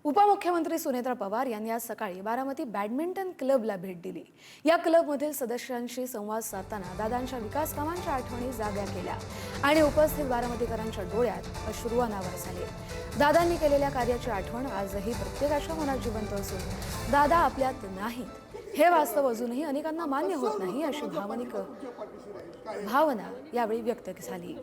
उपमुख्यमंत्री सुनेत्रा पवार यांनी आज सकाळी बारामती बॅडमिंटन क्लबला भेट दिली। या क्लबमधील सदस्यांशी संवाद साधताना दादांच्या विकास कामांच्या आठवणी जाग्या केल्या आणि उपस्थित बारामतीकरांच्या डोळ्यात अश्रू अनावर झाले। दादांनी केलेल्या कार्याची आठवण आजही प्रत्येकाच्या मनात जिवंत असून दादा आपल्यात नाहीत हे वास्तव अजूनही अनेकांना मान्य होत नाही अशी भावना यावेळी व्यक्त झाली।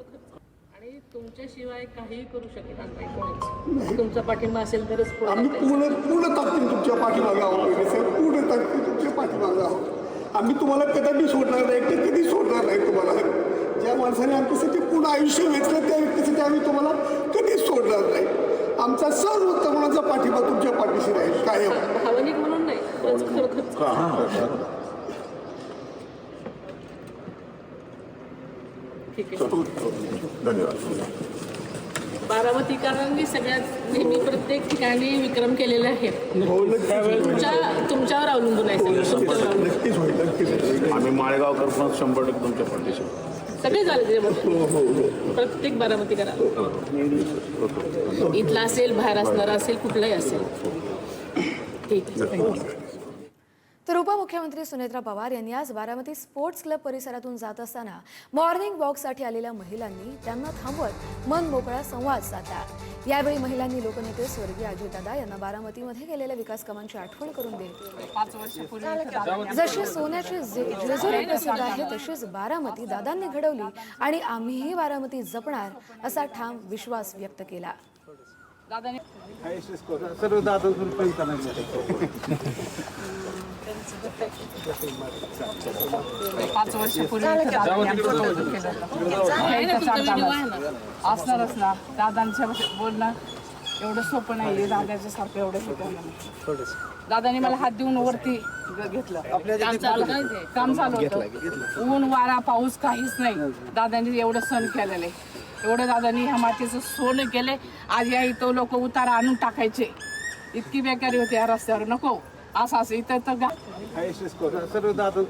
तुमच्याशिवाय काही करू शकणार नाही कोणीच। तुमचा पाठिंबा असेल तरच आम्ही पूर्ण ताकदीने तुमच्या पाठीमागे आहोत साहेब, पूर्ण ताकदीने तुमच्या पाठीमागे आहोत। आम्ही तुम्हाला कदापि सोडणार नाही, कधी सोडणार नाही। तुम्हाला ज्या माणसाने आमच्यासाठी पूर्ण आयुष्य वेचलं त्या व्यक्तीसाठी आम्ही तुम्हाला कधीच सोडणार नाही। आमचा सर्व तरुणाचा पाठिंबा तुमच्या पाठीशी राहील कायम। भावनिक म्हणून नाही, खरोखर ठीक आहे, धन्यवाद। बारामतीकरांनी सगळ्यात नेहमी प्रत्येक ठिकाणी विक्रम केलेले आहेत। तुमच्यावर अवलंबून आहे सगळं। नक्कीच होईल, नक्कीच। आम्ही माळेगावकर पण 100% तुमच्या पाठीशी सगळे झाले प्रत्येक बारामतीकरांना, इथला असेल बाहेर असणारा असेल कुठलाही असेल। ठीक आहे। तर उपमुख्यमंत्री सुनेत्रा पवार यांनी आज बारामती स्पोर्ट्स क्लब परिसरातून जात असताना मॉर्निंग वॉकसाठी आलेल्या महिलांनी त्यांना थांबवत मन मोकळा संवाद साधला। यावेळी महिलांनी लोकनेते स्वर्गीय अजितदादा यांना बारामतीमध्ये केलेल्या विकास कामांची आठवण करून देत जशी सोन्याची जेजुरी प्रसिद्ध आहे तशीच बारामती दादांनी घडवली आणि आम्हीही बारामती जपणार असा ठाम विश्वास व्यक्त केला। असणारच ना, दादांच्या बोलणं एवढं सोपं नाही। दादाच्या सारखं एवढं होतं। दादांनी मला हात देऊन वरती घेतलं, काम चालू होतं। ऊन वारा पाऊस काहीच नाही, दादांनी एवढं सण केलेलं आहे। एवढं दादांनी ह्या मातीचं सोनं केलंय। आज या इथं लोक उतारा आणून टाकायचे, इतकी बेकारी होती या रस्त्यावर। नको असं इथं तर सर्व दादा